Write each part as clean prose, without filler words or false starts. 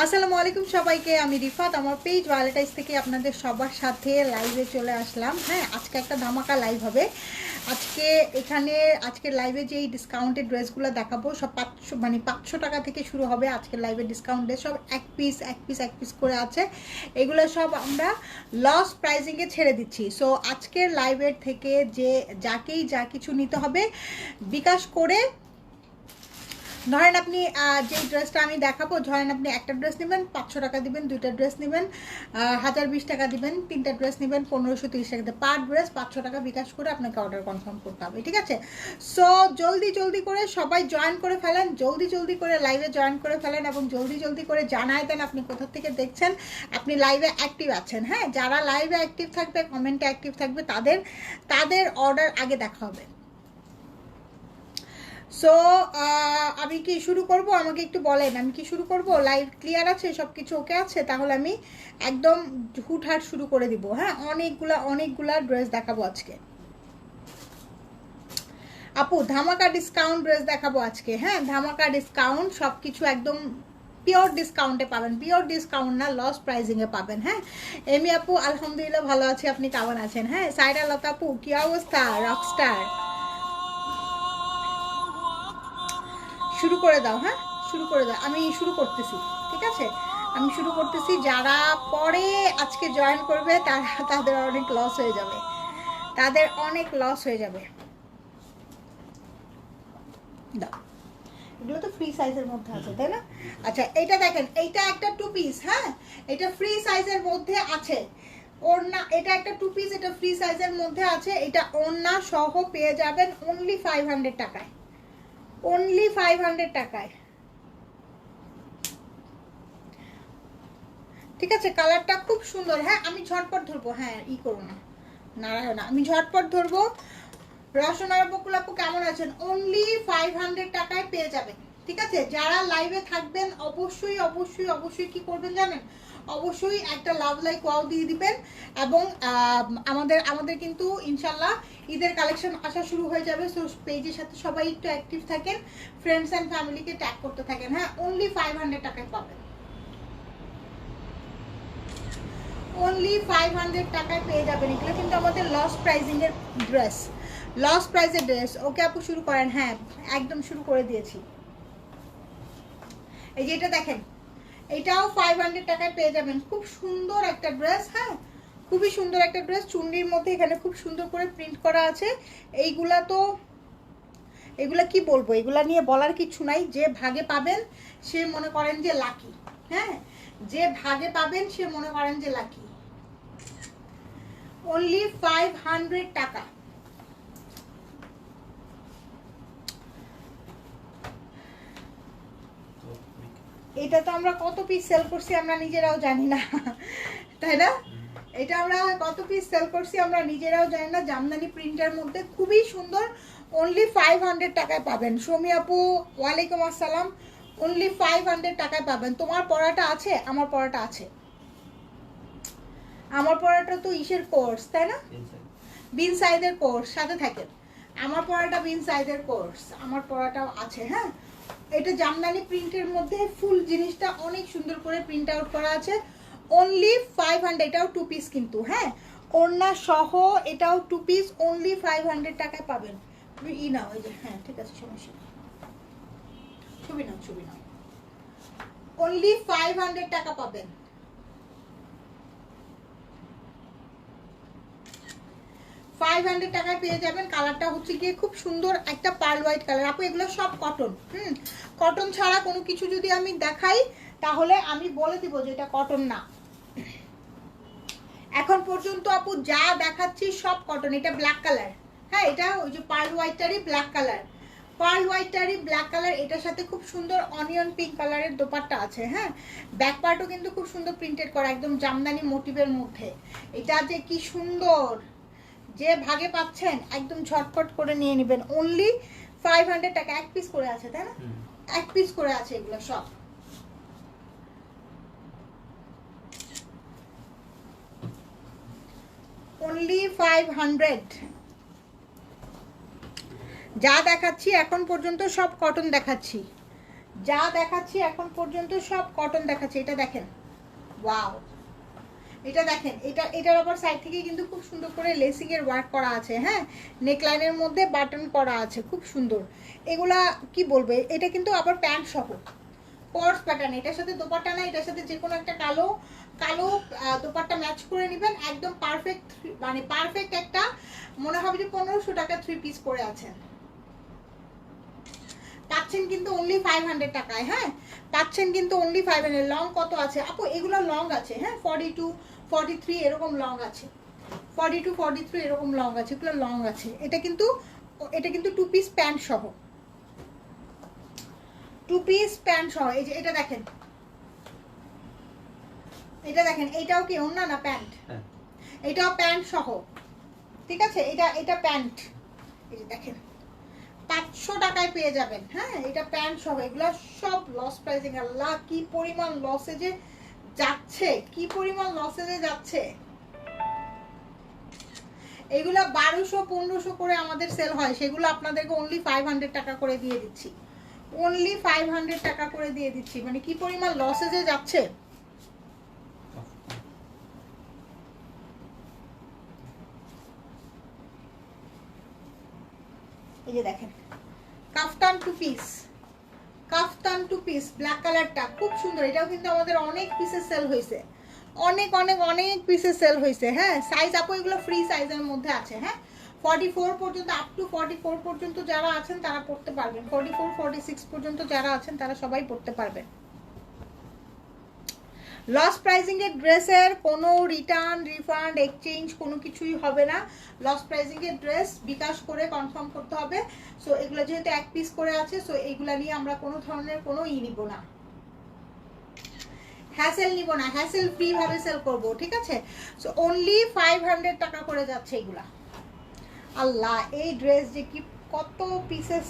আসসালামু আলাইকুম সবাইকে, আমি রিফাত আমার পেজ ভ্যালেন্টাইন্স থেকে আপনাদের সবার সাথে লাইভে চলে আসলাম। হ্যাঁ, আজকে একটা ধামাকা লাইভ হবে। আজকের লাইভে যেই ডিসকাউন্টেড ড্রেসগুলো দেখাবো সব 500 টাকা থেকে শুরু হবে। আজকের লাইভে ডিসকাউন্ট ড্রেস সব এক পিস করে আছে। এগুলো সব আমরা লস প্রাইজিংয়ে ছেড়ে দিচ্ছি। সো আজকের লাইভের থেকে যাকেই যা কিছু নিতে হবে বিকাশ করে, ধরেন আপনি যেই ড্রেসটা আমি দেখাবো, ধরেন আপনি একটা ড্রেস নেবেন 500 টাকা দিবেন, দুইটা ড্রেস নেবেন 1020 টাকা দিবেন, তিনটা ড্রেস নেবেন 1530 টাকা দিয়ে, পার ড্রেস 500 টাকা বিকাশ করে আপনাকে অর্ডার কনফার্ম করতে হবে, ঠিক আছে? সো জলদি করে সবাই জয়েন করে ফেলেন, জলদি করে লাইভে জয়েন করে ফেলেন এবং জলদি করে জানাই দেন আপনি কোথা থেকে দেখছেন, আপনি লাইভে অ্যাক্টিভ আছেন। হ্যাঁ, যারা লাইভে অ্যাক্টিভ থাকবে, কমেন্টে অ্যাক্টিভ থাকবে, তাদের অর্ডার আগে দেখা হবে। সো আমি কি শুরু করব? আমাকে একটু বলেন, আমি কি শুরু করব? লাইভ ক্লিয়ার আছে, সব কিছু ওকে আছে? তাহলে আমি একদম হুটহাট শুরু করে দিব। হ্যাঁ, অনেকগুলা ড্রেস দেখাবো আজকে আপু, ধামাকা ডিসকাউন্ট ড্রেস দেখাবো আজকে। হ্যাঁ, ধামাকা ডিসকাউন্ট, সব কিছু একদম পিওর ডিসকাউন্টে পাবেন, পিওর ডিসকাউন্ট না, লস প্রাইজিংয়ে পাবেন। হ্যাঁ, এমি আপু আলহামদুলিল্লাহ ভালো আছি, আপনি কেমন আছেন? হ্যাঁ, সাইরা লতা আপু কি অবস্থা? রকস্টার, শুরু করে দাও। হ্যাঁ, শুরু করে দাও, আমি শুরু করতেছি, ঠিক আছে? আমি শুরু করতেছি। যারা পরে আজকে জয়েন করবে তাদের অনেক লস হয়ে যাবে, তাদের অনেক লস হয়ে যাবে। দাও, এগুলো তো ফ্রি সাইজের মধ্যে আছে, তাই না? আচ্ছা, এইটা দেখেন, এইটা একটা 2 পিস। হ্যাঁ, এটা ফ্রি সাইজের মধ্যে আছে। ওড়না, এটা একটা 2 পিস, এটা ফ্রি সাইজের মধ্যে আছে। এটা ওড়না সহ পেয়ে যাবেন অনলি 500 টাকায়, অনলি 500 টাকায়, ঠিক আছে? কালারটা খুব সুন্দর। হ্যাঁ, আমি ঝটপট ধরবো, হ্যাঁ ই করো না, নারায়ণা, আমি ঝটপট ধরবো। রসনা বকুল আপু কেমন আছেন? অনলি 500 টাকায় পেয়ে যাবেন, ঠিক আছে? যারা লাইভে থাকবেন অবশ্যই কি করবেন জানেন? অবশ্যই একটা লাভ লাইক ওয়াও দিয়ে দিবেন। এবং আমাদের কিন্তু ইনশাল্লাহ ঈদের কালেকশন আসা শুরু হয়ে যাবে। সো পেজের সাথে সবাই একটু অ্যাক্টিভ থাকেন, ফ্রেন্ডস অ্যান্ড ফ্যামিলিকে ট্যাগ করতে থাকেন। হ্যাঁ, অনলি 500 টাকায় পাবেন, অনলি 500 টাকায় পেয়ে যাবেন। এগুলো কিন্তু আমাদের লস প্রাইজিং এর ড্রেস, লস প্রাইজের ড্রেস। ওকে আপু শুরু করেন। হ্যাঁ, একদম শুরু করে দিয়েছি। এই যে এটা দেখেন, এটাও 500 টাকায় পেয়ে যাবেন। খুব সুন্দর একটা ড্রেস। হ্যাঁ, খুবই সুন্দর একটা ড্রেস, চুন্ডির মধ্যে এখানে খুব সুন্দর করে প্রিন্ট করা আছে। এগুলা কি বলবো, এগুলা নিয়ে বলার কিছু নাই। যে ভাগে পাবেন সে মনে করেন যে লাকি। হ্যাঁ, যে ভাগে পাবেন সে মনে করেন যে লাকি। অনলি 500 টাকা। এটা তো আমরা কত পিস সেল করছি আমরা নিজেরাও জানি না, তাই না? এটা আমরা কত পিস সেল করছি আমরা নিজেরাও জানি না। জামদানি প্রিন্টের মধ্যে খুবই সুন্দর, অনলি 500 টাকায় পাবেন। সৌমি আপু ওয়ালাইকুম আসসালাম, অনলি 500 টাকায় পাবেন। তোমার পড়াটা আছে? আমার পড়াটা আছে। আমার পড়াটা তো ইসের কোর্স, তাই না? বিন সাইদের কোর্স সাথে থাকে। আমার পড়াটা বিন সাইদের কোর্স, আমার পড়াটাও আছে। হ্যাঁ, এটা জামদানি প্রিন্টের মধ্যে ফুল জিনিসটা অনেক সুন্দর করে প্রিন্ট আউট করা আছে। অনলি 500, এটাও 2 পিস কিন্তু। হ্যাঁ, ওড়না সহ এটাও 2 পিস, অনলি 500 টাকায় পাবেন। তুমি ই নাও, এই যে, হ্যাঁ ঠিক আছে, সমস্যা নেই, ছবি নাও। অনলি 500 টাকা পাবেন, 500 টাকায় পেয়ে যাবেন। কালারটা হচ্ছে গিয়ে খুব সুন্দর একটা পার্ল হোয়াইট কালার। আপু এগুলো সব কটন। কটন ছাড়া কোনো কিছু যদি আমি দেখাই তাহলে আমি বলে দিব যে এটা কটন না। এখন পর্যন্ত আপু যা দেখাচ্ছি সব কটন। এটা ব্ল্যাক কালার। হ্যাঁ, এটা ওই যে পার্ল হোয়াইটটারই ব্ল্যাক কালার, পার্ল হোয়াইটটারই ব্ল্যাক কালার। এটার সাথে খুব সুন্দর অনিয়ন পিঙ্ক কালারের দোপাট্টা আছে। হ্যাঁ, ব্যাক পার্টও কিন্তু খুব সুন্দর প্রিন্টেড করা, একদম জামদানি মোটিভের মধ্যে। এটা যে কি সুন্দর, যে ভাগে পাচ্ছেন একদম ঝটপট করে নিয়ে নেবেন। অনলি 500 টাকা। এক পিস করে আছে, তাই না? এক পিস করে আছে এগুলো সব। অনলি 500। যা দেখাচ্ছি এখন পর্যন্ত সব কটন দেখাচ্ছি, যা দেখাচ্ছি এখন পর্যন্ত সব কটন দেখাচ্ছি। এটা দেখেন, ওয়াও, এটা দেখেন, এটার আবার সাইড থেকে কিন্তু খুব সুন্দর করে লেসিং এর ওয়ার্ক করা আছে। হ্যাঁ, নেকলাইনের মধ্যে বাটন করা আছে, খুব সুন্দর। এগুলা কি বলবে, এটা কিন্তু আবার প্যান্ট সহ কর্স প্যাটার্ন। এটার সাথে দোপাট্টা না, এটার সাথে যে কোনো একটা কালো কালো দোপাট্টা ম্যাচ করে নেবেন, একদম পারফেক্ট, মানে পারফেক্ট একটা, মনে হবে যে 1500 টাকা 3 পিস পরে আছেন। পাচ্ছেন কিন্তু অনলি 500 টাকায়। হ্যাঁ, পাচ্ছেন কিন্তু অনলি 500। লং কত আছে আপু? এগুলো লং আছে। হ্যাঁ, 42 43 এরকম লং আছে, 42 43 এরকম লং আছে, এগুলো লং আছে। এটা কিন্তু 2 পিস প্যান্ট সহ, 2 পিস প্যান্ট সহ। এই যে এটা দেখেন, এটা দেখেন, এইটাও কি ওন্না না প্যান্ট? এটাও প্যান্ট সহ, ঠিক আছে। এটা প্যান্ট, এই যে দেখেন 500 টাকায় পেয়ে যাবেন। হ্যাঁ, এটা প্যান্ট সহ। এগুলো সব লস প্রাইসিং। আল্লাহ, কি পরিমাণ লসে যে যাচ্ছে, কি পরিমাণ লসে যে যাচ্ছে। এগুলো 1200 1500 করে আমাদের সেল হয়, সেগুলো আপনাদেরকে অনলি 500 টাকা করে দিয়ে দিচ্ছি, অনলি 500 টাকা করে দিয়ে দিচ্ছি। মানে কি পরিমাণ লসে যে যাচ্ছে। এই যে দেখেন, কাফতান 2 পিস, কাফতান 2 পিস ব্ল্যাক কালারটা খুব সুন্দর। এটাও কিন্তু আমাদের অনেক পিসে সেল হয়েছে, অনেক অনেক অনেক পিসে সেল হয়েছে। হ্যাঁ, সাইজ আপু এগুলো ফ্রি সাইজের মধ্যে আছে। হ্যাঁ, 44 পর্যন্ত, আপ টু 44 পর্যন্ত যারা আছেন তারা পড়তে পারবেন। 44 46 পর্যন্ত যারা আছেন তারা সবাই পড়তে পারবেন। লস প্রাইজিং এর ড্রেসের কোনো রিটার্ন রিফান্ড এক্সচেঞ্জ কোনো কিছুই হবে না। লস প্রাইজিং এর ড্রেস বিকাশ করে কনফার্ম করতে হবে। সো এগুলো যেহেতু 1 পিস করে আছে, সো এইগুলা নিয়ে আমরা কোনো ধরনের কোনো নিব না, হ্যাসেল নিব না, হ্যাসেল ফ্রি ভাবে সেল করব, ঠিক আছে। সো অনলি 500 টাকা করে যাচ্ছে এগুলা। আল্লাহ, এই ড্রেস যে কি কত পিসেস,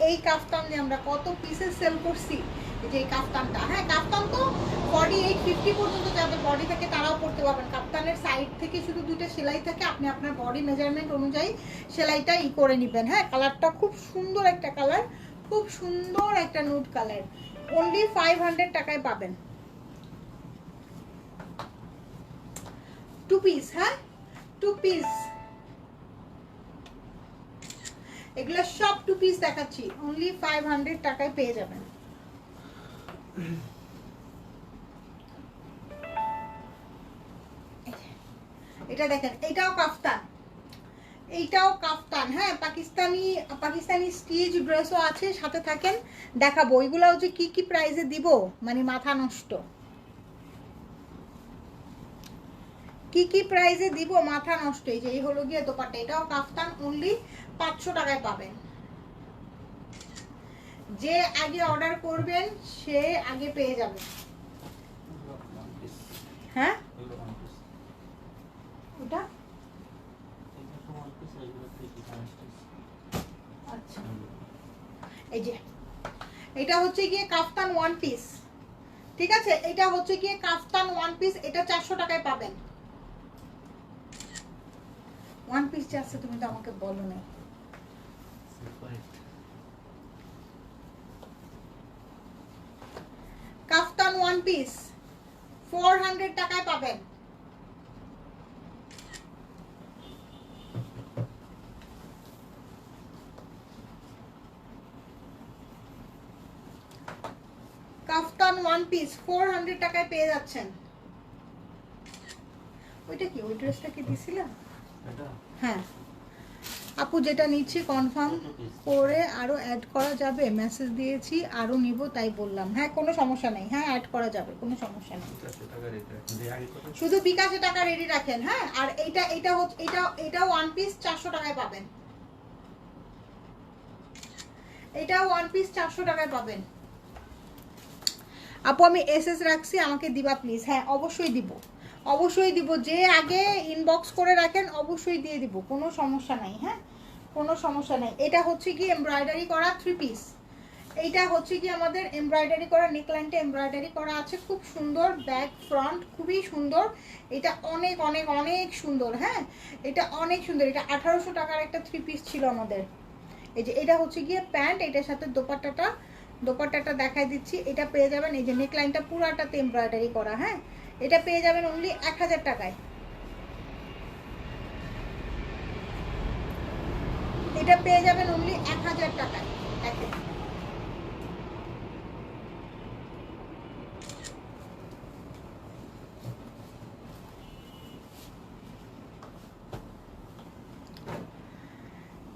এই কাফতান যে আমরা কত পিসেস সেল করছি। এই যে এই কাফতানটা, হ্যাঁ, কাফতান তো 48 50 পর্যন্ত যাদের বডি থাকে তারাও পড়তে পারবেন। কাফতানের সাইড থেকে শুধু 2টা সেলাই থাকে, আপনি আপনার বডি মেজারমেন্ট অনুযায়ী সেলাইটা করে নেবেন। হ্যাঁ, কালারটা খুব সুন্দর একটা কালার, খুব সুন্দর একটা নুড কালার। অনলি 500 টাকায় পাবেন 2 পিস। হ্যাঁ, 2 পিস, এগুলো সব 2 পিস দেখাচ্ছি, অনলি 500 টাকায় পেয়ে যাবেন। এটা দেখেন, এটাও কাফতান, এইটাও কাফতান। হ্যাঁ, পাকিস্তানি স্টিচ ড্রেসও আছে, সাথে থাকেন দেখাবো। ওইগুলো হচ্ছে কি কি প্রাইসে দিব, মানে মাথা নষ্ট, কি কি প্রাইসে দিব মাথা নষ্ট। এই যে এই হলো গিয়ে দোপাট্টা, এটাও কাফতান, অনলি 500 টাকায় পাবেন। যে আগে অর্ডার করবেন সে আগে পেয়ে যাবে। হ্যাঁ, ওটা আচ্ছা, এই যে এটা হচ্ছে গিয়ে কাফতান 1 পিস, ঠিক আছে। এটা হচ্ছে গিয়ে কাফতান 1 পিস, এটা 400 টাকায় পাবেন। 1 পিস যাচ্ছে, তুমি তো আমাকে বলো না। কাফতান 1 পিস 400 টাকায় পাবেন। কাফতান 1 পিস 400 টাকায় পেয়ে যাচ্ছেন। ওইটা কি, ওই ড্রেসটা কি দিছিলাম? হ্যাঁ আপু, যেটা নিচ্ছি কনফার্ম করে আরো অ্যাড করা যাবে? মেসেজ দিয়েছি আরো নিব তাই বললাম। হ্যাঁ, কোনো সমস্যা নেই, হ্যাঁ অ্যাড করা যাবে, কোনো সমস্যা নেই। শুধু বিকাশে টাকা রেডি রাখেন। হ্যাঁ, আর এটা 1 পিস 400 টাকায় পাবেন। এটাও 1 পিস 400 টাকায় পাবেন। আপু আমি এসএস রাখছি, আমাকে দিবা প্লিজ। হ্যাঁ, অবশ্যই দিব, অবশ্যই দিব। যে আগে ইনবক্স করে রাখেন অবশ্যই দিয়ে দিব, কোনো সমস্যা নাই। হ্যাঁ, কোনো সমস্যা নাই। এটা হচ্ছে কি এমব্রয়ডারি করা 3 পিস। এইটা হচ্ছে কি আমাদের এমব্রয়ডারি করা, নেকলাইনটা এমব্রয়ডারি করা আছে, খুব সুন্দর। ব্যাক ফ্রন্ট খুবই সুন্দর। এটা অনেক অনেক অনেক সুন্দর। হ্যাঁ, এটা অনেক সুন্দর। এটা 1800 টাকার একটা 3 পিস ছিল আমাদের। এই যে এটা হচ্ছে গিয়ে প্যান্ট, এটার সাথে দোপাট্টাটা দোপাট্টাটা দেখাই দিচ্ছি। এটা পেয়ে যাবেন, এই যে নেকলাইনটা পুরাটাতে এমব্রয়ডারি করা, হ্যাঁ এটা পেয়ে যাবেন অনলি 1000 টাকায়। এটা পেয়ে যাবেন অনলি 1000 টাকায়। দেখেন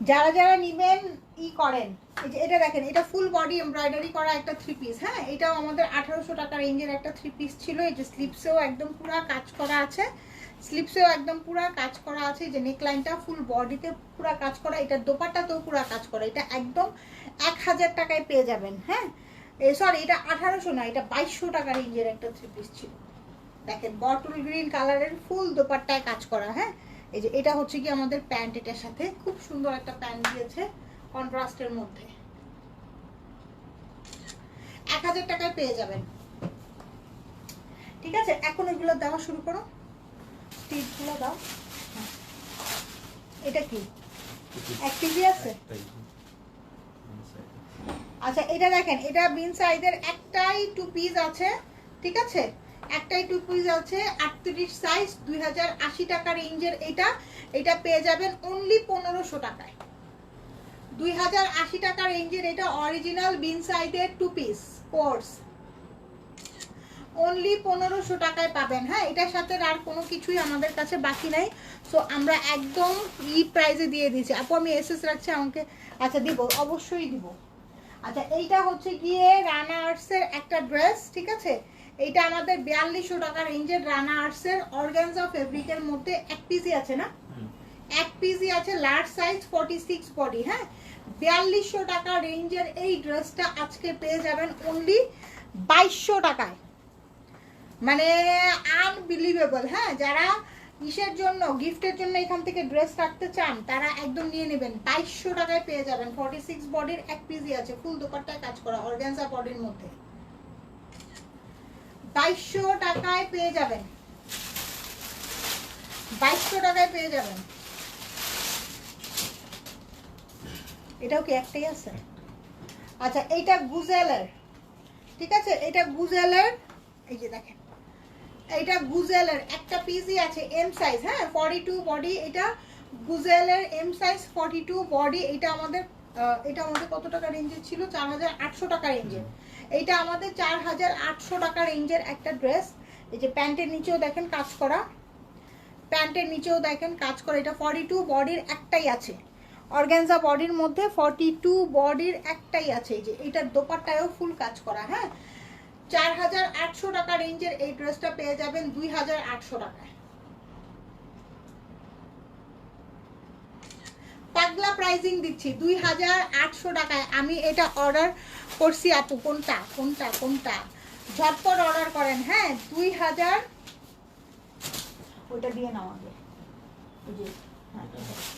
যারা যারা নিবেন করেন, এই যে এটা দেখেন, এটা ফুল বডি এমব্রয়ডারি করা একটা 3 পিস, হ্যাঁ এটাও আমাদের 1800 টাকা রেঞ্জের একটা 3 পিস ছিল। এই যে স্লিপসেও একদম পুরো কাজ করা আছে, স্লিপসেও একদম পুরো কাজ করা আছে, যে নেকলাইনটা ফুল বডিতে পুরো কাজ করা, এটার দোপাট্টাতেও পুরো কাজ করা। এটা একদম 1000 টাকায় পেয়ে যাবেন, হ্যাঁ সরি এটা 1800 না, এটা 2200 টাকা রেঞ্জের একটা 3 পিস ছিল। দেখেন বটল গ্রিন কালারের ফুল দোপাট্টায় কাজ করা, হ্যাঁ এই যে এটা হচ্ছে কি আমাদের প্যান্ট, এটার সাথে খুব সুন্দর একটা প্যান্ট দিয়েছে কন্ট্রাস্টের মধ্যে। 1000 টাকায় পেয়ে যাবেন, ঠিক আছে। এখন এগুলো দেওয়া শুরু করো, স্টিচগুলো দাও। এটা কি এক পিস আছে? আচ্ছা এটা দেখেন, এটা বিন সাইজের একটাই 2 পিস আছে, ঠিক আছে একটাই 2 পিস আছে, 38 সাইজ, 2080 টাকা রেঞ্জের। এটা পেয়ে যাবেন অনলি 1500 টাকায়। 2080 টাকা রেঞ্জের এটা অরিজিনাল বিন সাইজের 2 পিস কোর্স, অনলি 1500 টাকায় পাবেন, হ্যাঁ এটার সাথে আর কোনো কিছুই আমাদের কাছে বাকি নাই। সো আমরা একদম প্রাইসে দিয়ে দিয়েছি। আপু আমি এসএস রাখছি আমাকে, আচ্ছা দিব, অবশ্যই দিব। আচ্ছা এইটা হচ্ছে গিয়ে রানা আর্টসের একটা ড্রেস, ঠিক আছে এইটা আমাদের 4200 টাকা রেঞ্জের রানা আর্টসের অর্গানজা ফেব্রিকের মধ্যে এক পিসই আছে না, এক পিসই আছে, লার্জ সাইজ 46 বডি, হ্যাঁ 4200 টাকা রেঞ্জের এই ড্রেসটা আজকে পেয়ে যাবেন অনলি 2200 টাকায়, মানে আনবিলিভেবল। হ্যাঁ যারা ইসের জন্য গিফটের জন্য এখান থেকে ড্রেস রাখতে চান তারা একদম নিয়ে নেবেন, 2200 টাকায় পেয়ে যাবেন। 46 বডির এক পিসই আছে, ফুল দোপাট্টায় কাজ করা অর্গানজা বডির মধ্যে, 2200 টাকায় পেয়ে যাবেন, 2200 টাকায় পেয়ে যাবেন। এটাও কি একটাই আছে? আচ্ছা এইটা গুজেলের, ঠিক আছে এটা গুজেলের, এই যে দেখেন এটা গুজেলের একটা পিসই আছে এম সাইজ, হ্যাঁ 42 বডি, এটা গুজেলের এম সাইজ 42 বডি। এটা আমাদের কত টাকা রেঞ্জের ছিল? 4800 টাকা রেঞ্জের। এইটা আমাদের 4800 টাকা রেঞ্জের একটা ড্রেস। এই যে প্যান্টের নিচেও দেখেন কাজ করা, প্যান্টের নিচেও দেখেন কাজ করা। এটা 42 বডির একটাই আছে, অর্গানজা বডির মধ্যে 42 বডির একটাই আছে। এই যে এটার দোপাট্টায়ও ফুল কাজ করা, হ্যাঁ 4800 টাকা রেঞ্জের এই ড্রেসটা পেয়ে যাবেন 2800 টাকায়। পাগলা প্রাইজিং দিচ্ছি 2800 টাকায়। আমি এটা অর্ডার করছি আপু, কোনটা কোনটা কোনটা ঝটপট অর্ডার করেন, হ্যাঁ 2000, ওটা দিয়ে নাও আগে,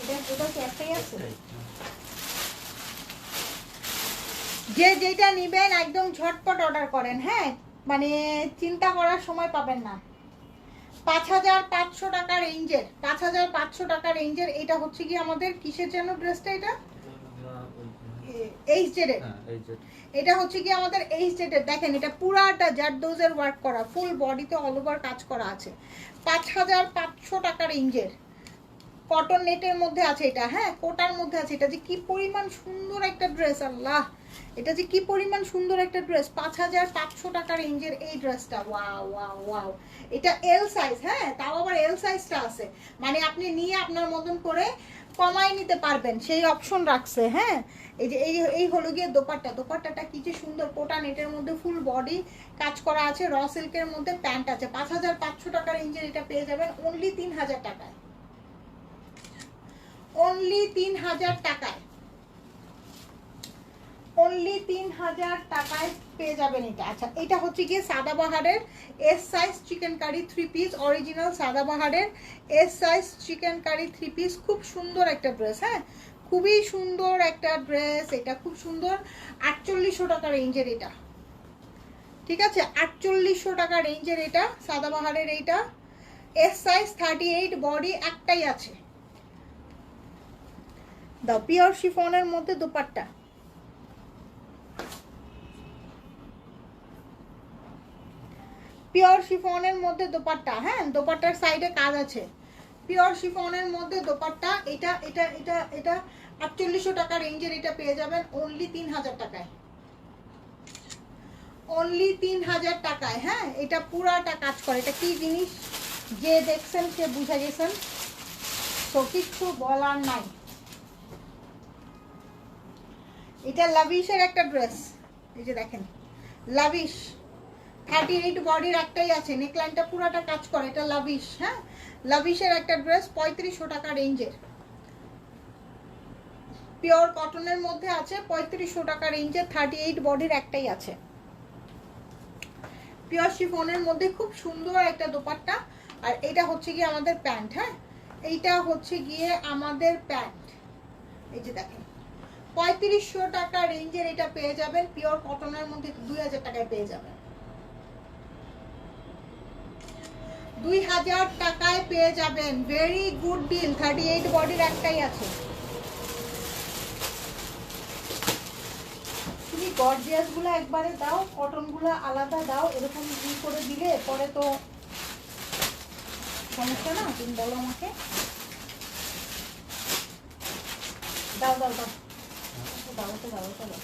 এটা কি একটাই আছে? যে যেটা নিবেন একদম ঝটপট অর্ডার করেন, হ্যাঁ মানে চিন্তা করার সময় পাবেন না। 5500 টাকা রেঞ্জের, 5500 টাকা রেঞ্জের। এটা হচ্ছে কি আমাদের কিসের জন্য ড্রেসটা? এটা এইচজেড এর, এটা হচ্ছে কি আমাদের এইচজেড এর। দেখেন এটা পুরাটা জারদৌজের ওয়ার্ক করা, ফুল বডিতে অল ওভার কাজ করা আছে, 5500 টাকা রেঞ্জের। কটন নেটের মধ্যে আছে এটা, হ্যাঁ কোটার মধ্যে আছে। এটা যে কি পরিমাণ সুন্দর একটা ড্রেস, আল্লাহ এটা যে কি পরিমাণ সুন্দর একটা ড্রেস। 5500 টাকা রেঞ্জের এই ড্রেসটা, ওয়াও ওয়াও ওয়াও। এটা এল সাইজ, হ্যাঁ তাও আবার এল সাইজটা আছে, মানে আপনি নিয়ে আপনার মতন করে কমাই নিতে পারবেন সেই অপশন রাখছে, হ্যাঁ এই যে এই হলো গিয়ে দোপাট্টাটা কি যে সুন্দর, কোটা নেটের মধ্যে ফুল বডি কাজ করা আছে, র সিল্কের মধ্যে প্যান্ট আছে। 5500 টাকা রেঞ্জের এটা পেয়ে যাবেন অনলি 3000 টাকায়, অনলি 3000 টাকায়, অনলি 3000 টাকায় পেয়ে যাবেন এটা। আচ্ছা এটা হচ্ছে গিয়ে সাদাবাহারের S size chicken curry 3 piece, original সাদাবাহারের S size chicken curry 3 piece. খুব সুন্দর একটা ড্রেস, হ্যাঁ খুবই সুন্দর একটা ড্রেস, এটা খুব সুন্দর। 4800 টাকা রেঞ্জের এটা, ঠিক আছে 4800 টাকা রেঞ্জের এটা সাদাবাহারের। এইটা এস সাইজ 38 বডি একটাই আছে। দাও পিওর শিফনের মধ্যে দোপাট্টা, পিওর শিফনের মধ্যে দোপাট্টা, হ্যাঁ দোপাট্টার সাইডে কাজ আছে। পিওর শিফনের মধ্যে দোপাট্টা, এটা এটা এটা এটা 4800 টাকা রেঞ্জের এটা পেয়ে যাবেন অনলি 3000 টাকায়, অনলি 3000 টাকায়। হ্যাঁ এটা পুরাটা কাজ করে। এটা কি জিনিস যে দেখছেন সে বুঝে গেছেন, তো কিছু বলার নাই। এটা লাভিশের একটা ড্রেস, এই যে দেখেন লাভিশ 38 বডির একটাই আছে, নেকলাইনটা পুরাটা কাজ করে, এটা লাভিশ। হ্যাঁ লাভিশের একটা ড্রেস 3500 টাকা রেঞ্জের, পিওর কটনের মধ্যে আছে 3500 টাকা রেঞ্জে, 38 বডির একটাই আছে। পিওর শিফনের মধ্যে খুব সুন্দর একটা দোপাট্টা, আর এটা হচ্ছে গিয়ে আমাদের প্যান্ট। হ্যাঁ এইটা হচ্ছে গিয়ে আমাদের প্যান্ট, এই যে দেখেন 3500 টাকা রেঞ্জের এটা পেয়ে যাবেন, পিওর কটনের মধ্যে 2000 টাকায় পেয়ে যাবেন, 2000 টাকায় পেয়ে যাবেন। ভেরি গুড ডিল, 38 বডির একটাই আছে। তুমি গর্জিয়াস গুলো একবারে দাও, কটন গুলো আলাদা দাও, এরকম করে দিলে পরে তো সমস্যা না। তুমি বলো আমাকে, দাও দাও দাও দাও তো দাও তো দাও।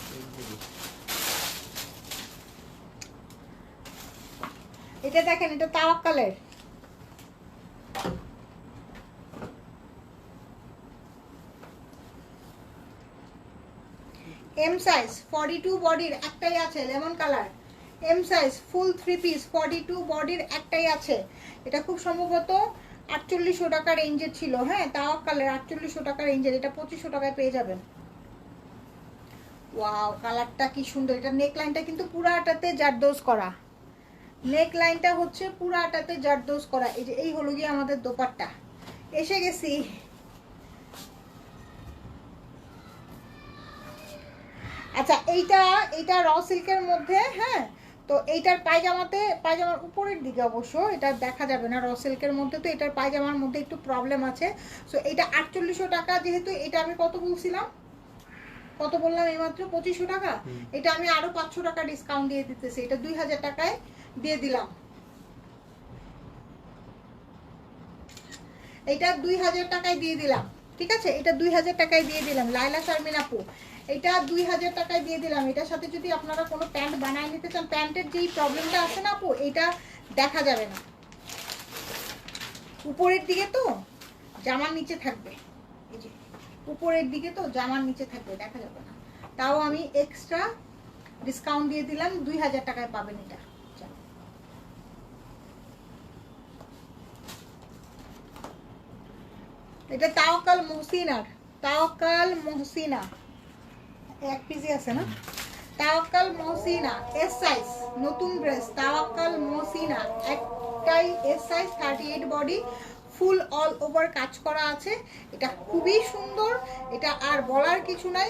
এটা দেখেন, এটা তাওয়াক্কালের, এম সাইজ 42 বডির একটাই আছে, lemon colour M size full 3 piece 42 বডির একটাই আছে। এটা খুব সম্ভবত 4800 টাকা রেঞ্জের ছিল। হ্যাঁ তাওয়াক্কালের 4800 টাকা রেঞ্জের, এটা 2500 টাকায় পেয়ে যাবেন। ওয়াও কালারটা কি সুন্দর। এটা নেক লাইনটা কিন্তু পুরাটাতে জারদোজ করা, নেক লাইনটা হচ্ছে পুরাটাতে জারদোজ করা। এই যে এই হলো গিয়ে আমাদের দোপাট্টা, এসে গেছি। আচ্ছা এইটা র সিল্কের মধ্যে। হ্যাঁ তো এইটার পায়জামার উপরের দিকে অবশ্য এটা দেখা যাবে না, র সিল্কের মধ্যে তো এটার পায়জামার মধ্যে একটু প্রবলেম আছে। সো এটা 4800 টাকা, যেহেতু এটা আমি কত বলছিলাম, কত বললাম এইমাত্র 2500 টাকা, এটা আমি আরো 500 টাকা ডিসকাউন্ট দিয়ে দিতেছি, এটা 2000 টাকায় দিয়ে দিলাম। এটা 2000 টাকায় দিয়ে দিলাম, ঠিক আছে এটা 2000 টাকায় দিয়ে দিলাম। লাইলা শারমিন আপু এটা 2000 টাকায় দিয়ে দিলাম। এটার সাথে যদি আপনারা কোনো প্যান্ট বানায় নিতে চান, প্যান্টের যেই প্রবলেমটা আছে না আপু, এটা দেখা যাবে না, উপরের দিকে তো জামার নিচে থাকবে, এই যে উপরের দিকে তো জামার নিচে থাকবে, দেখা যাবে না। তাও আমি এক্সট্রা ডিসকাউন্ট দিয়ে দিলাম, 2000 টাকায় পাবেন এটা। এটা তাওয়াক্কাল মহসিনার, তাওয়াক্কাল মহসিনা এক পিসি আছে না, তাওয়াক্কাল মহসিনা এস সাইজ, নতুন ড্রেস তাওয়াক্কাল মহসিনা একটাই এস সাইজ, 38 বডি, ফুল অল ওভার কাজ করা আছে। এটা খুবই সুন্দর, এটা আর বলার কিছু নাই।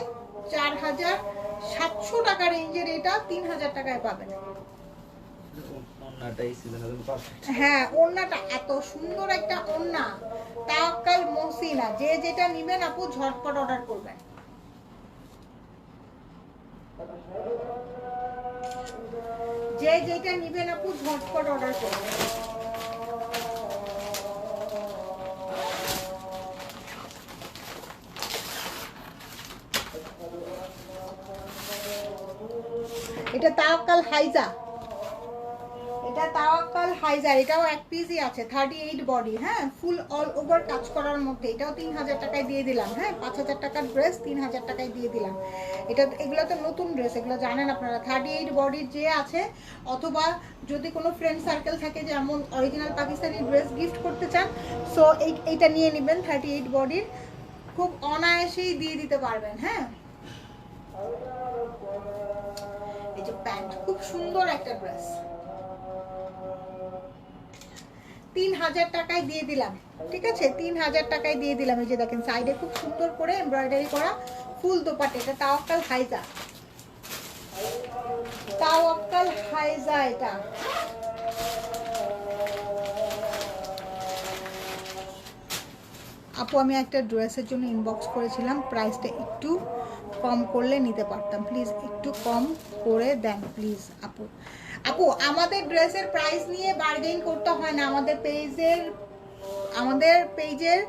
4700 টাকা রেঞ্জের এটা 3000 টাকায় পাবেন। হ্যাঁ ওড়নাটা এত সুন্দর একটা ওড়না, তাওয়াক্কাল মহসিনা। যে যেটা নিবেন আপু ঝটপট অর্ডার করবেন। যে যেটা নিবেন আপু ঝটপট অর্ডার করবেন। এটা তাওয়াক্কাল হাইজা, এটা তাওয়াক্কাল হাইজার, এটাও এক পিসই আছে, 38 বডি। হ্যাঁ ফুল অল ওভার কাজ করার মধ্যে, এটাও 3000 টাকায় দিয়ে দিলাম। হ্যাঁ 5000 টাকার ড্রেস 3000 টাকায় দিয়ে দিলাম। এগুলো তো নতুন ড্রেস, এগুলো জানেন আপনারা। 38 বডির যে আছে, অথবা যদি কোনো ফ্রেন্ড সার্কেল থাকে যে এমন অরিজিনাল পাকিস্তানি ড্রেস গিফট করতে চান, সো এইটা নিয়ে নেবেন। 38 বডির খুব অনায়াসেই দিয়ে দিতে পারবেন। হ্যাঁ এই যে প্যান্ট, খুব সুন্দর একটা ড্রেস, 3000 টাকায় দিয়ে দিলাম, ঠিক আছে 3000 টাকায় দিয়ে দিলাম। এই যে দেখেন সাইডে খুব সুন্দর করে এমব্রয়ডারি করা ফুল দোপাট্টা, এটা তাওয়াক্কাল হাইজা, তাওয়াক্কাল হাইজা। এটা আপু আমি একটা ড্রেসের জন্য ইনবক্স করেছিলাম, প্রাইসটা একটু কম করলে নিতে পারতাম, প্লিজ একটু কম করে দেন প্লিজ আপু। আপু আমাদের ড্রেসের প্রাইস নিয়ে বার্গেইন করতে হয় না, আমাদের পেজের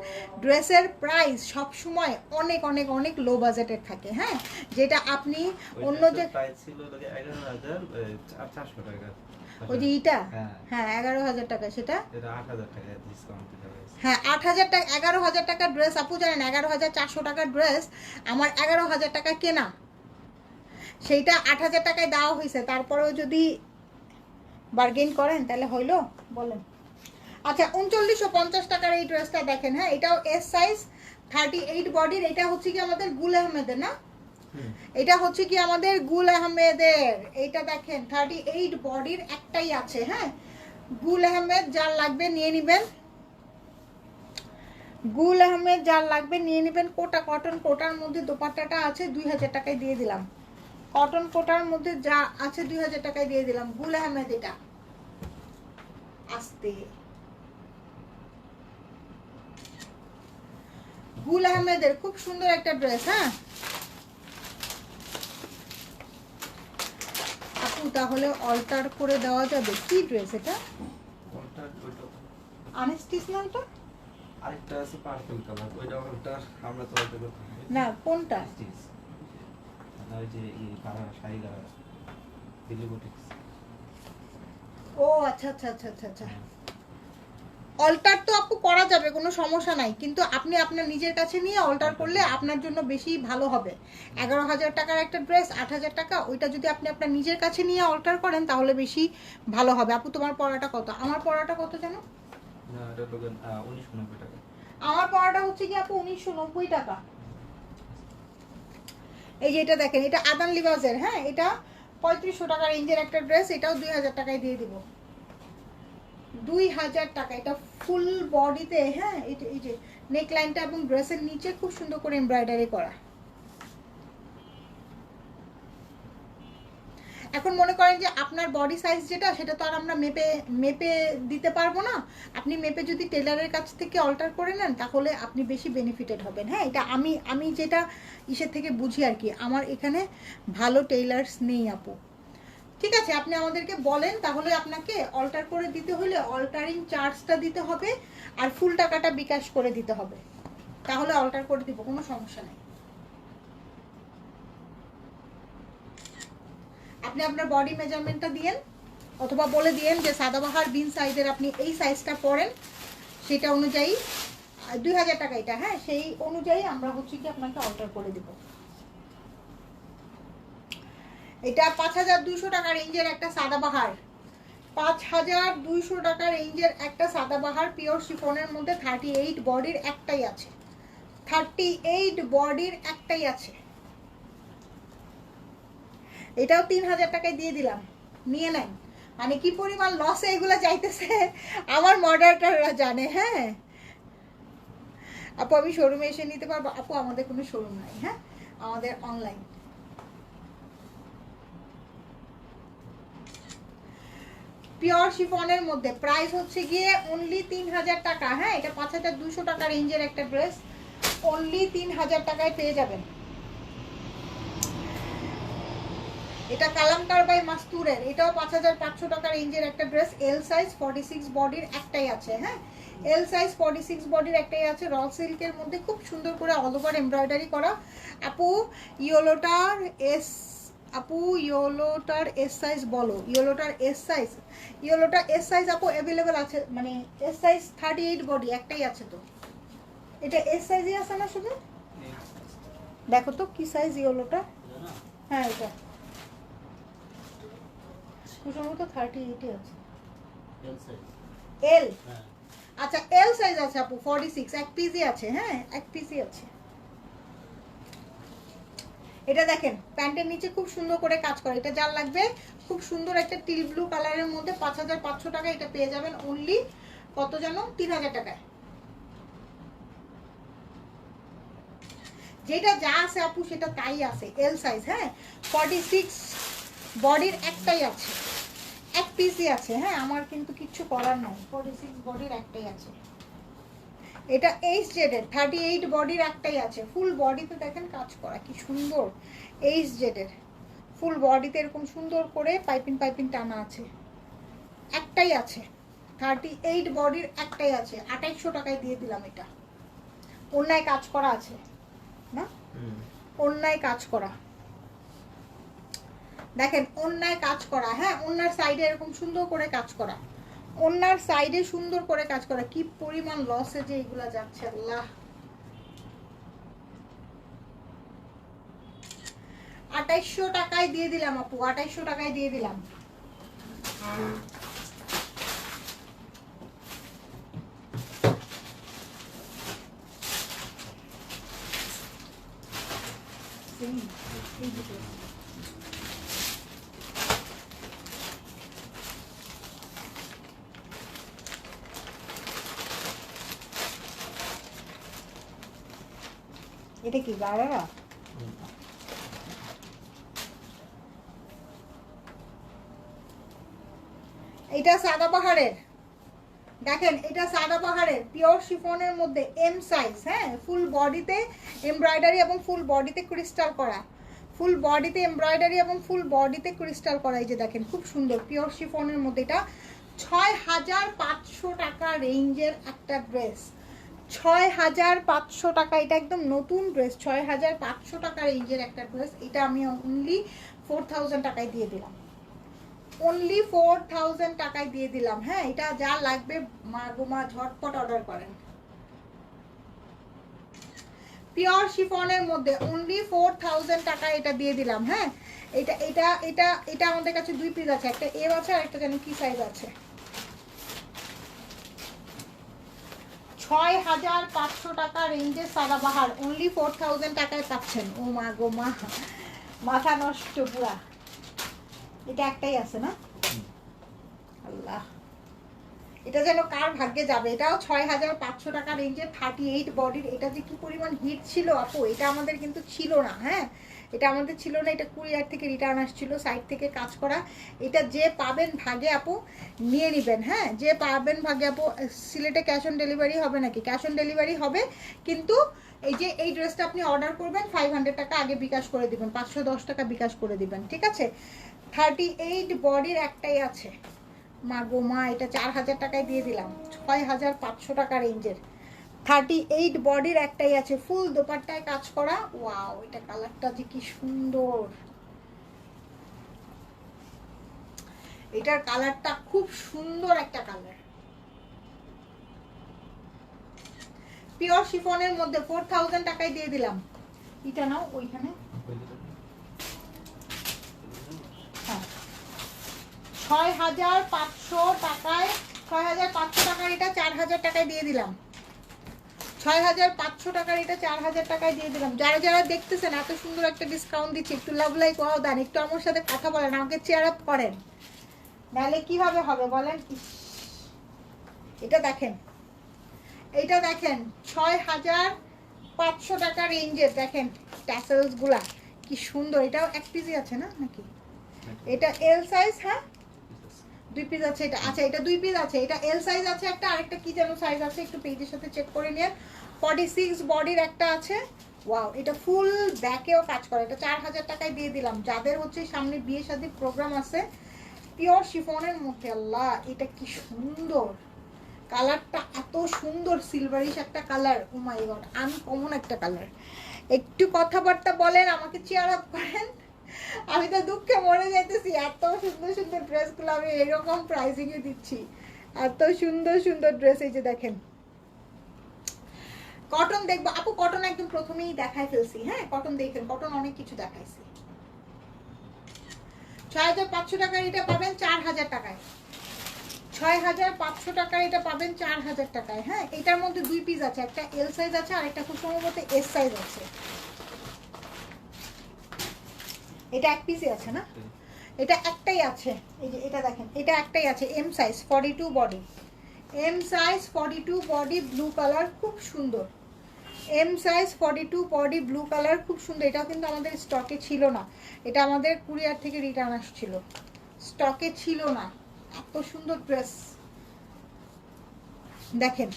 ড্রেসের প্রাইস সব সময় অনেক অনেক অনেক লো বাজেটের থাকে। হ্যাঁ, যেটা আপনি অন্য যে প্রাইস ছিল 11,400 টাকা, ওই যে ইটা হ্যাঁ 11,000 টাকা, সেটা এটা 8,000 টাকা ডিসকাউন্ট দেওয়া হয়েছে। হ্যাঁ 8,000 টাকা, 11,000 টাকার ড্রেস আপু জানেন 11,400 টাকার ড্রেস আমার 11,000 টাকা কেনা, সেইটা 8,000 টাকায় দেওয়া হয়েছে। তারপরেও যদি বার্গেইন করেন তাহলে হইলো বলেন। আচ্ছা 3950 টাকার এই ড্রেসটা দেখেন। হ্যাঁ, এটাও এস সাইজ 38 বডির। এটা হচ্ছে কি আমাদের গুল আহমেদের না, এটা হচ্ছে কি আমাদের গুল আহমেদের। এইটা দেখেন 38 বডির একটাই আছে। হ্যাঁ, গুল আহমেদ যার লাগবে নিয়ে নেবেন, গুল আহমেদ যার লাগবে নিয়ে নেবেন। কোটা কটন কোটার মধ্যে দোপাট্টাটা আছে 2000 টাকায় দিয়ে দিলাম। কটন কোটার মধ্যে যা আছে 2000 টাকায় দিয়ে দিলাম। গুল আহমেদ এটা আস্তে, গুল আহমেদের খুব সুন্দর একটা ড্রেস। হ্যাঁ আপু তাহলে অল্টার করে দেওয়া যাবে কি ড্রেস এটা? অল্টার ওইটা আনস্টিচ না ওটা? আরেকটা আছে পার্পল কালার, ওইটা অল্টার আমরা তো অল্টার করতে হবে না কোনটা? স্টিচ আর ওই যে এই কালার শাড়ি কালার দিলি বুটিক্স। ও আচ্ছা আচ্ছা আচ্ছা আচ্ছা আচ্ছা, অল্টার তো আপু করা যাবে, কোনো সমস্যা নাই, কিন্তু আপনি আপনার নিজের কাছে নিয়ে অল্টার করলে আপনার জন্য বেশি ভালো হবে। 11,000 টাকার একটা ড্রেস 8,000 টাকা, ওইটা যদি আপনি আপনার নিজের কাছে নিয়ে অল্টার করেন তাহলে বেশি ভালো হবে। আপু তোমার পড়াটা কত? আমার পড়াটা কত জানো? না এটা তো 1990 টাকা। আমার পড়াটা হচ্ছে কি আপু 1990 টাকা। এই যে এটা দেখেন, এটা আদান লিবাজের। হ্যাঁ, এটা 3500 টাকা রেঞ্জের একটা ড্রেস, এটাও 2000 টাকায় দিয়ে দিব। 2000 টাকা, এটা ফুল বডিতে। হ্যাঁ, এই যে নেক লাইনটা এবং ড্রেসের নিচে খুব সুন্দর করে এমব্রয়ডারি করা। এখন মনে করেন যে আপনার বডি সাইজ যেটা, সেটা তো আর আমরা মেপে মেপে দিতে পারবো না। আপনি মেপে যদি টেলারের কাছ থেকে অল্টার করে নেন তাহলে আপনি বেশি বেনিফিটেড হবেন। হ্যাঁ, এটা আমি যেটা ইসের থেকে বুঝি আর কি, আমার এখানে ভালো টেইলার্স নেই আপু। ঠিক আছে, আপনি আমাদেরকে বলেন, তাহলে আপনাকে অল্টার করে দিতে হলে অল্টারিং চার্জটা দিতে হবে আর ফুল টাকাটা বিকাশ করে দিতে হবে, তাহলে অল্টার করে দিব, কোনো সমস্যা নেই। আপনি আপনার বডি মেজারমেন্টটা দিয়েন, অথবা বলে দিয়েন যে সাদাবাহার বিন সাইজের আপনি এই সাইজটা পরেন, সেটা অনুযায়ী 2000 টাকা এটা। হ্যাঁ, সেই অনুযায়ী আমরা হচ্ছে কি আপনাকে অল্টার করে দিব। এটা 5200 টাকা রেঞ্জের একটা সাদাবাহার, 5200 টাকা রেঞ্জের একটা সাদাবাহার পিওর শিফনের মধ্যে 38 বডির একটাই আছে, 38 বডির একটাই আছে। এটাও 3000 টাকায় দিয়ে দিলাম, নিয়ে নেন। মানে কি পরিমাণ লসে এগুলো যাইতেছে আমার মডারেটররা জানে। হ্যাঁ আপু আমি শোরুমে এসে নিতে পারবো? আপু আমাদের কোনো শোরুম নাই, হ্যাঁ আমাদের অনলাইন। পিওর শিফনের মধ্যে প্রাইস হচ্ছে গিয়ে অনলি 3000 টাকা। হ্যাঁ, এটা 5200 টাকা রেঞ্জের একটা ড্রেস, অনলি 3000 টাকায় পেয়ে যাবেন। এটা কালামকার বাই মাস্তুরের, এটাও 5500 টাকা রেঞ্জের একটা ড্রেস, এল সাইজ 46 বডির একটাই আছে। হ্যাঁ, এল সাইজ 46 বডির একটাই আছে, র সিল্কের মধ্যে খুব সুন্দর করে অল ওভার এমব্রয়ডারি করা। আপু ইয়েলোটার এস, আপু ইয়েলোটার এস সাইজ বলো, ইয়েলোটার এস সাইজ, ইয়েলোটার এস সাইজ আপু অ্যাভেলেবেল আছে, মানে এস সাইজ 38 বডি একটাই আছে। তো এটা এস সাইজই আছে না শুধু? দেখো তো কি সাইজ ইয়েলোটা। হ্যাঁ এটা সম্ভবত 38 আছে, এল। আচ্ছা এল সাইজ আছে আপু 46, এক পিসই আছে। হ্যাঁ এক পিসই আছে। এটা দেখেন প্যান্টের নিচে খুব সুন্দর করে কাজ করে, এটা যার লাগবে খুব সুন্দর একটা টিল ব্লু কালারের মধ্যে 5500 টাকা এটা পেয়ে যাবেন অনলি কত জানো? 3000 টাকায়। যেটা যা আছে আপু সেটা তাই আছে, এল সাইজ। হ্যাঁ 46 বডির একটাই আছে, এক পিসই আছে। হ্যাঁ আমার কিন্তু কিচ্ছু করার নাই, 46 বডির একটাই আছে। এটা এইচ জেডের 38 বডির একটাই আছে, ফুল বডিতে দেখেন কাজ করা কি সুন্দর, এইচ জেডের ফুল বডিতে এরকম সুন্দর করে পাইপিং পাইপিং টানা আছে, একটাই আছে 38 বডির, একটাই আছে। 2800 টাকায় দিয়ে দিলাম এটা। অন্যায় কাজ করা আছে না, অন্যায় কাজ করা, দেখেন অন্যায় কাজ করা। হ্যাঁ, অন্যার সাইডে এরকম সুন্দর করে কাজ করা, অন্যার সাইডে সুন্দর করে কাজ করা। কি পরিমাণ লসে যে এগুলা যাচ্ছে আল্লাহ। 2800 টাকায় দিয়ে দিলাম আপু, 2800 টাকায় দিয়ে দিলাম। এটা কি গাড়ারা? এটা সাদাবাহারের, দেখেন এটা সাদাবাহারের পিওর শিফনের মধ্যে এম সাইজ। হ্যাঁ, ফুল বডিতে এমব্রয়ডারি এবং ফুল বডিতে ক্রিস্টাল করা, ফুল বডিতে এমব্রয়ডারি এবং ফুল বডিতে ক্রিস্টাল করা। এই যে দেখেন খুব সুন্দর পিওর শিফনের মধ্যে। এটা 6500 টাকা রেঞ্জের একটা ড্রেস, 6500 টাকা। এটা একদম নতুন ড্রেস, 6500 টাকা রেঞ্জের একটা ড্রেস। এটা আমি অনলি 4000 টাকায় দিয়ে দিলাম, অনলি 4000 টাকায় দিয়ে দিলাম। হ্যাঁ, এটা যা লাগবে মা গোমা ঝটপট অর্ডার করেন। পিওর শিফনের মধ্যে অনলি 4000 টাকায় এটা দিয়ে দিলাম। হ্যাঁ, এটা এটা এটা এটা আমাদের কাছে দুই পিস আছে, একটা এম আছে আর একটা জানি কি সাইজ আছে। 6500 টাকা রেঞ্জের সাদাবাহার অনলি 4000 টাকায় পাচ্ছেন। ও মা গো মা, মাথা নষ্ট পুরা। এটা একটাই আছে না আল্লাহ, এটা যেন কার ভাগ্যে যাবে। এটাও 6500 টাকা রেঞ্জের 38 বডির। এটা যে কি পরিমাণ হিট ছিল আপু, এটা আমাদের কিন্তু ছিল না। হ্যাঁ, এটা আমাদের ছিল না, এটা কুরিয়ার থেকে রিটার্ন আসছিল, সাইড থেকে কাজ করা। এটা যে পাবেন ভাগে আপু নিয়ে নেবেন। হ্যাঁ, যে পাবেন ভাগে আপু। সিলেটে ক্যাশ অন ডেলিভারি হবে নাকি? ক্যাশ অন ডেলিভারি হবে, কিন্তু এই যে এই ড্রেসটা আপনি অর্ডার করবেন 500 টাকা আগে বিকাশ করে দিবেন, 510 টাকা বিকাশ করে দিবেন, ঠিক আছে? 38 বডির একটাই আছে মা গো মা, এটা 4000 টাকায় দিয়ে দিলাম। 6500 টাকা রেঞ্জের 38 বডির একটাই আছে, ফুল দোপাট্টায় কাজ করা। ওয়াও, এটা কালারটা যে কি সুন্দর, এটার কালারটা খুব সুন্দর একটা কালার। পিওর শিফনের মধ্যে 4000 টাকায় দিয়ে দিলাম। এটা নাও ওইখানে। হ্যাঁ, 6500 টাকায়, 6500 টাকার এটা 4000 টাকায় দিয়ে দিলাম। 6500 টাকার এটা 4000 টাকায় দিয়ে দিলাম। যারা যারা দেখতেছেন এত সুন্দর একটা ডিসকাউন্ট দিচ্ছি, একটু লাভ লাইক ওয়াও দেন, একটু আমার সাথে কথা বলেন, আমাকে চেয়ার আপ করেন, নাহলে কিভাবে হবে বলেন। এটা দেখেন, এটা দেখেন 6500 টাকা রেঞ্জের। দেখেন ট্যাসেলস গুলা কি সুন্দর। এটাও এক পিসই আছে না নাকি? এটা এল সাইজ। হ্যাঁ, দুই পিস আছে এটা। আচ্ছা, এটা দুই পিস আছে, এটা এল সাইজ আছে একটা, আরেকটা কি যেন সাইজ আছে, একটু পেজের সাথে চেক করে নিন। 46 বডির একটা আছে। ওয়াও, এটা ফুল ব্যাকেও কাজ করে। এটা 4000 টাকায় দিয়ে দিলাম। যাদের হচ্ছে সামনে বিয়ে শাদীর প্রোগ্রাম আছে, পিওর শিফনের মধ্যে আল্লাহ এটা কি সুন্দর, কালারটা এত সুন্দর, সিলভারিশ একটা কালার। ও মাই গড, আনকমন একটা কালার। একটু কথাবার্তা বলেন, আমাকে চেয়ার আপ করেন। আমি তো দুঃখে মরে যাইতেছি, এত সুন্দর সুন্দর ড্রেসগুলো আমি এরকম প্রাইসিং এ দিচ্ছি, এত সুন্দর সুন্দর ড্রেস। এই যে দেখেন কটন দেখবো আপু, কটন একদম প্রথমেই দেখাই ফেলছি। হ্যাঁ, কটন দেখেন, কটন অনেক কিছু দেখাইছি। 6500 টাকার এটা পাবেন 4000 টাকায়। 6500 টাকার এটা পাবেন 4000 টাকায়। হ্যাঁ, এটার মধ্যে দুই পিস আছে, একটা এল সাইজ আছে আর একটা খুব সম্ভবত এস সাইজ আছে। এটা এক পিসই আছে না, এটা একটাই আছে। এই যে এটা দেখেন, এটা একটাই আছে, M size 42 body, M size 42 body, blue colour, খুব সুন্দর। M size 42 body, blue colour, খুব সুন্দর। এটাও কিন্তু আমাদের স্টকে ছিল না, এটা আমাদের কুরিয়ার থেকে রিটার্ন আসছিল, স্টকে ছিল না। এত সুন্দর ড্রেস দেখেন,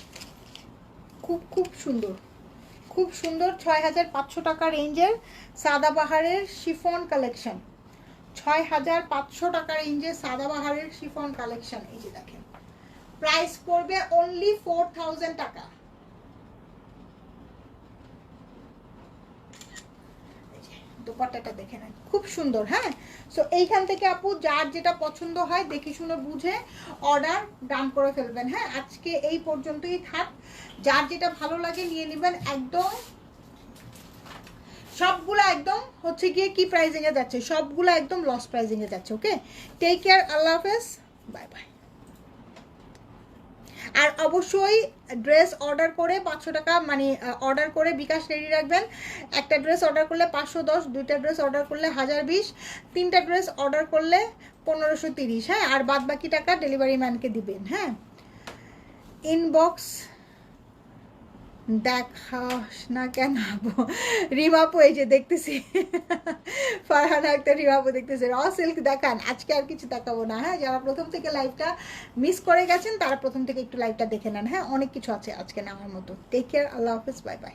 খুব খুব সুন্দর, খুব সুন্দর। 6500 টাকা রেঞ্জের সাদাবাহারের শিফন কালেকশন, 6500 টাকা রেঞ্জে সাদাবাহারের শিফন কালেকশন। এই যে দেখেন, প্রাইস পড়বে অনলি 4000 টাকা। দোপাট্টাটা দেখে নেন, খুব সুন্দর। হ্যাঁ, সো এইখান থেকে আপু যার যেটা পছন্দ হয় দেখে শুনে বুঝে অর্ডার ডান করে ফেলবেন। হ্যাঁ, আজকে এই পর্যন্তই থাক, যার যেটা ভালো লাগে নিয়ে নেবেন। একদম সবগুলো একদম হচ্ছে গিয়ে কি প্রাইজিং এ যাচ্ছে, সবগুলো একদম লস প্রাইজিং এ যাচ্ছে। ওকে, টেক কেয়ার, আল্লাহ হাফেজ, বাই বাই। আর অবশ্যই ড্রেস অর্ডার করে 500 টাকা মানে অর্ডার করে বিকাশ রেডি রাখবেন। একটা ড্রেস অর্ডার করলে 510, দুইটা ড্রেস অর্ডার করলে 1020, তিনটা ড্রেস অর্ডার করলে 1530। হ্যাঁ, আর বাদ বাকি টাকা ডেলিভারি ম্যানকে দিবেন। হ্যাঁ, ইনবক্স দেখাস না কেন আপু? রিমাপু এই যে দেখতেছি, ফারহান আক্তার রিমাপু দেখতেছে। র সিল্ক দেখান, আজকে আর কিছু দেখাবো না। হ্যাঁ, যারা প্রথম থেকে লাইভটা মিস করে গেছেন তারা প্রথম থেকে একটু লাইভটা দেখে নেন। হ্যাঁ, অনেক কিছু আছে আজকে নেওয়ার মতো। টেক কেয়ার, আল্লাহ হাফিজ, বাই বাই।